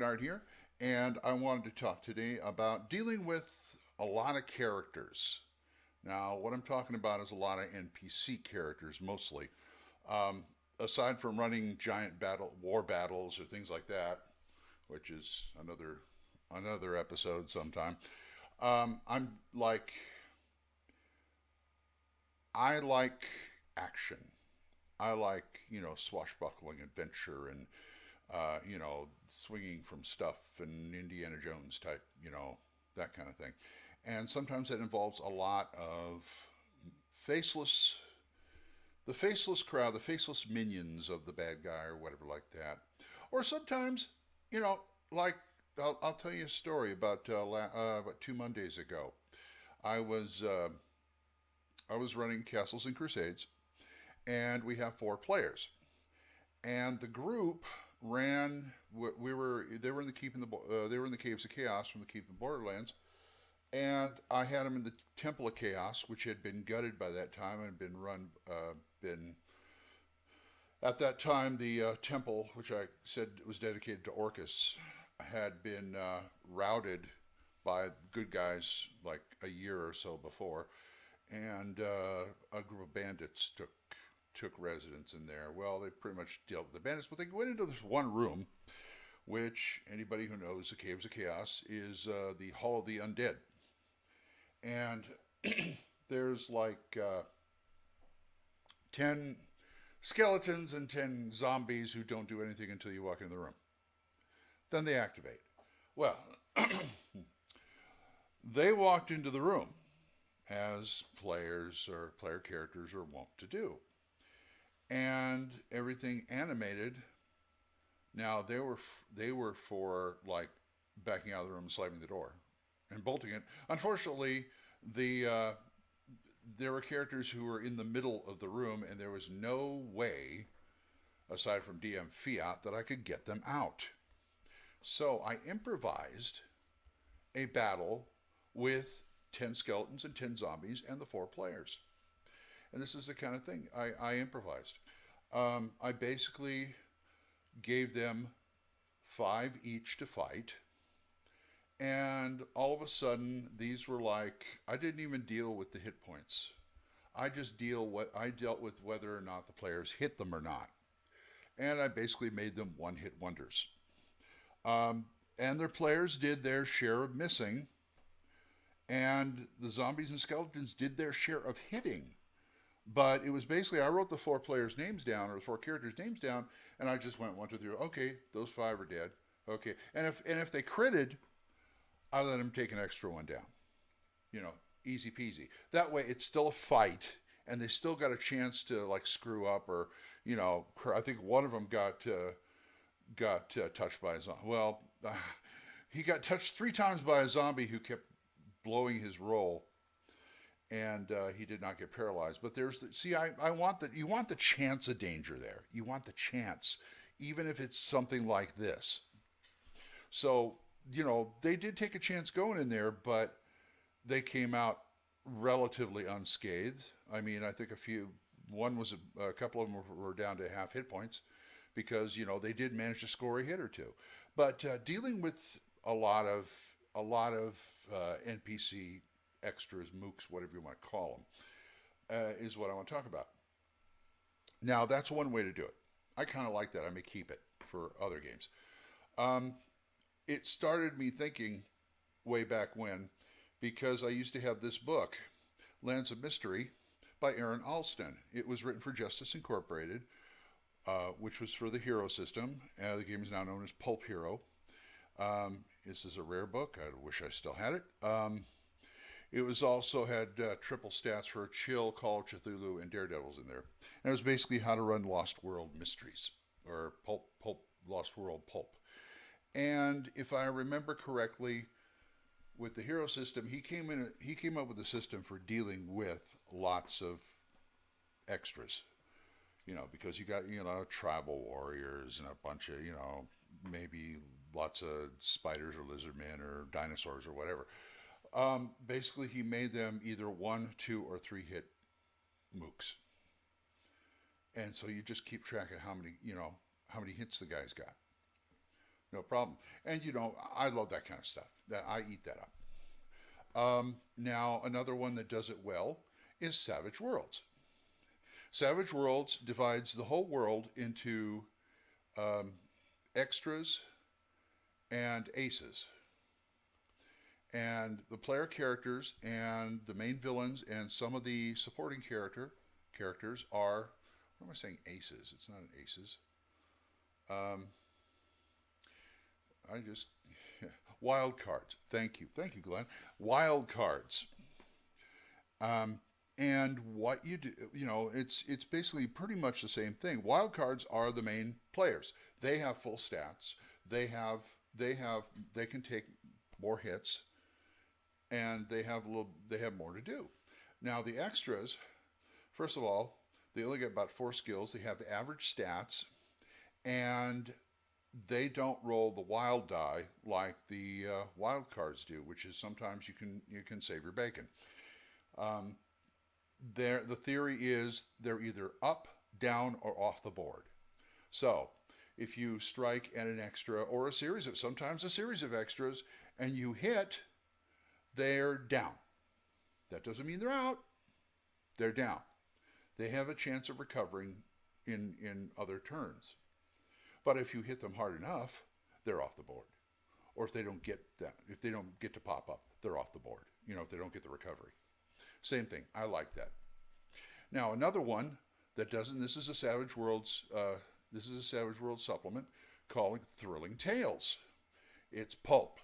Grognard here, and I wanted to talk today about dealing with a lot of characters. Now, what I'm talking about is a lot of NPC characters mostly. Um, Aside from running giant war battles or things like that, which is another episode sometime. I'm like I like action. I like swashbuckling adventure and swinging from stuff and Indiana Jones type, that kind of thing. And sometimes that involves a lot of faceless, the faceless crowd, the faceless minions of the bad guy or whatever like that. Or sometimes, you know, like I'll tell you a story about 2 Mondays ago. I was uh, I was running Castles and Crusades, and we have 4 players. And the group ran. We were they were in the keep in the they were in the caves of chaos from the keep in Borderlands, and I had them in the Temple of Chaos, which had been gutted by that time and been run been at that time the temple, which I said was dedicated to Orcus, had been routed by good guys like a year or so before, and a group of bandits took residence in there. Well, they pretty much dealt with the bandits, but they went into this one room, which anybody who knows the Caves of Chaos is the Hall of the Undead, and there's like 10 skeletons and 10 zombies who don't do anything until you walk in the room. Then they activate. Well, they walked into the room as players or player characters are wont to do, and everything animated. Now they were for like backing out of the room and slamming the door and bolting it. Unfortunately, the there were characters who were in the middle of the room, and there was no way, aside from DM fiat, that I could get them out. So I improvised a battle with 10 skeletons and 10 zombies and the 4 players. And this is the kind of thing I improvised. I basically gave them 5 each to fight. And all of a sudden, these were like, I didn't even deal with the hit points. I dealt with whether or not the players hit them or not. And I basically made them one hit wonders. Um, and their players did their share of missing, and the zombies and skeletons did their share of hitting. But it was basically I wrote the 4 players' names down or the 4 characters' names down, and I just went 1, 2, 3. Okay, those 5 are dead. Okay, and if they critted, I let them take an extra one down. Easy peasy. That way, it's still a fight, and they still got a chance to like screw up or I think one of them got touched by a zombie. Well, he got touched 3 times by a zombie who kept blowing his roll, and he did not get paralyzed. But I want that. You want the chance of danger there. You want the chance, even if it's something like this. So they did take a chance going in there, but they came out relatively unscathed. I mean, I think a couple of them were down to half hit points because they did manage to score a hit or two. But dealing with a lot of NPC extras, mooks, whatever you want to call them, is what I want to talk about. Now, that's one way to do it. I kind of like that. I may keep it for other games. Um, it started me thinking way back when, because I used to have this book, Lands of Mystery, by Aaron Alston. It was written for Justice Incorporated, which was for the Hero system. The game is now known as Pulp Hero. This is a rare book. I wish I still had it. It was also had triple stats for Chill, Call of Cthulhu, and Daredevils in there. And it was basically how to run Lost World mysteries, or Lost World Pulp. And if I remember correctly, with the Hero system, he came up with a system for dealing with lots of extras. Because you got tribal warriors and a bunch of maybe lots of spiders or lizard men or dinosaurs or whatever. Basically, he made them either 1, 2, or 3 hit mooks, and so you just keep track of how many hits the guy's got. no problem. And I love that kind of stuff. That I eat that up. Now, another one that does it well is Savage Worlds. Savage Worlds divides the whole world into extras and aces. And the player characters and the main villains and some of the supporting characters are, what am I saying, aces? It's not an aces. I just, wild cards. Thank you, Glenn. Wild cards. And what you do, it's basically pretty much the same thing. Wild cards are the main players. They have full stats. They can take more hits, and they have more to do. Now the extras, first of all, they only get about 4 skills. They have average stats, and they don't roll the wild die like the wild cards do, which is sometimes you can save your bacon. The theory is they're either up, down, or off the board. So if you strike at an extra or sometimes a series of extras, and you hit, they're down. That doesn't mean they're out. They're down. They have a chance of recovering in other turns. But if you hit them hard enough, they're off the board. Or if they don't get to pop up, they're off the board. If they don't get the recovery. Same thing. I like that. Now another one that doesn't. This is a Savage Worlds supplement called Thrilling Tales. It's pulp.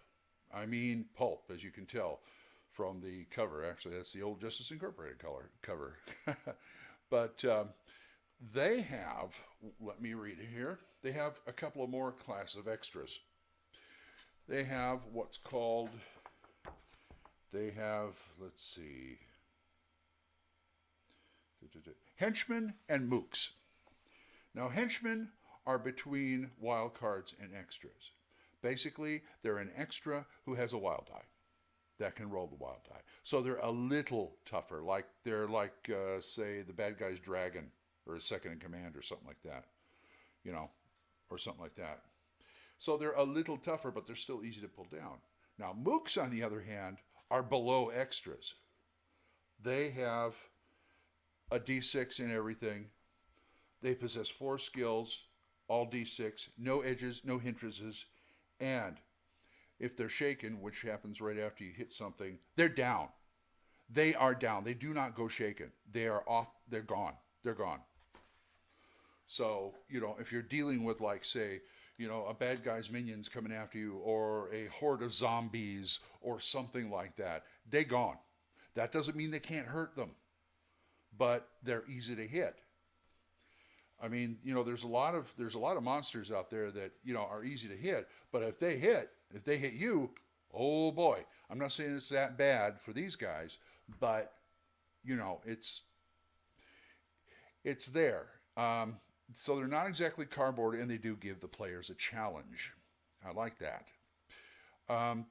I mean pulp, as you can tell from the cover. Actually, that's the old Justice Incorporated cover. But they have. Let me read it here. They have a couple of more classes of extras. They have what's called. Let's see. Henchmen and mooks. Now, henchmen are between wild cards and extras. Basically, they're an extra who has a wild die that can roll the wild die. So they're a little tougher. They're like, say, the bad guy's dragon or his second in command or something like that. Or something like that. So they're a little tougher, but they're still easy to pull down. Now, mooks, on the other hand, are below extras. They have a D6 in everything. They possess 4 skills, all D6, no edges, no hindrances, and if they're shaken, which happens right after you hit something, they're down. They are down. They do not go shaken. They are off. They're gone. They're gone. So, if you're dealing with, say, a bad guy's minions coming after you, or a horde of zombies, or something like that, they're gone. That doesn't mean they can't hurt them, but they're easy to hit. I mean, there's a lot of monsters out there that are easy to hit, but if they hit you, oh boy! I'm not saying it's that bad for these guys, but it's there. So they're not exactly cardboard, and they do give the players a challenge. I like that.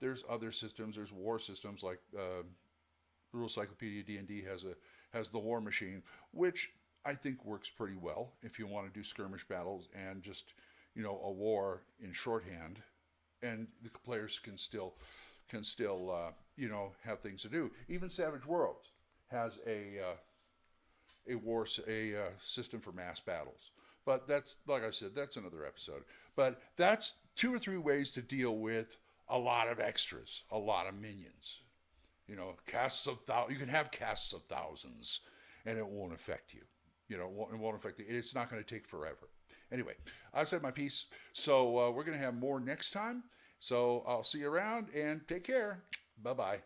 There's other systems. There's war systems like Rule Cyclopedia D&D has the War Machine, which I think works pretty well if you want to do skirmish battles and just a war in shorthand, and the players can still have things to do. Even Savage Worlds has a system for mass battles. But that's, like I said, that's another episode. But that's 2 or 3 ways to deal with a lot of extras, a lot of minions. You can have casts of thousands, and it won't affect you. It won't affect you. It's not going to take forever. Anyway, I've said my piece. So we're going to have more next time. So I'll see you around, and take care. Bye-bye.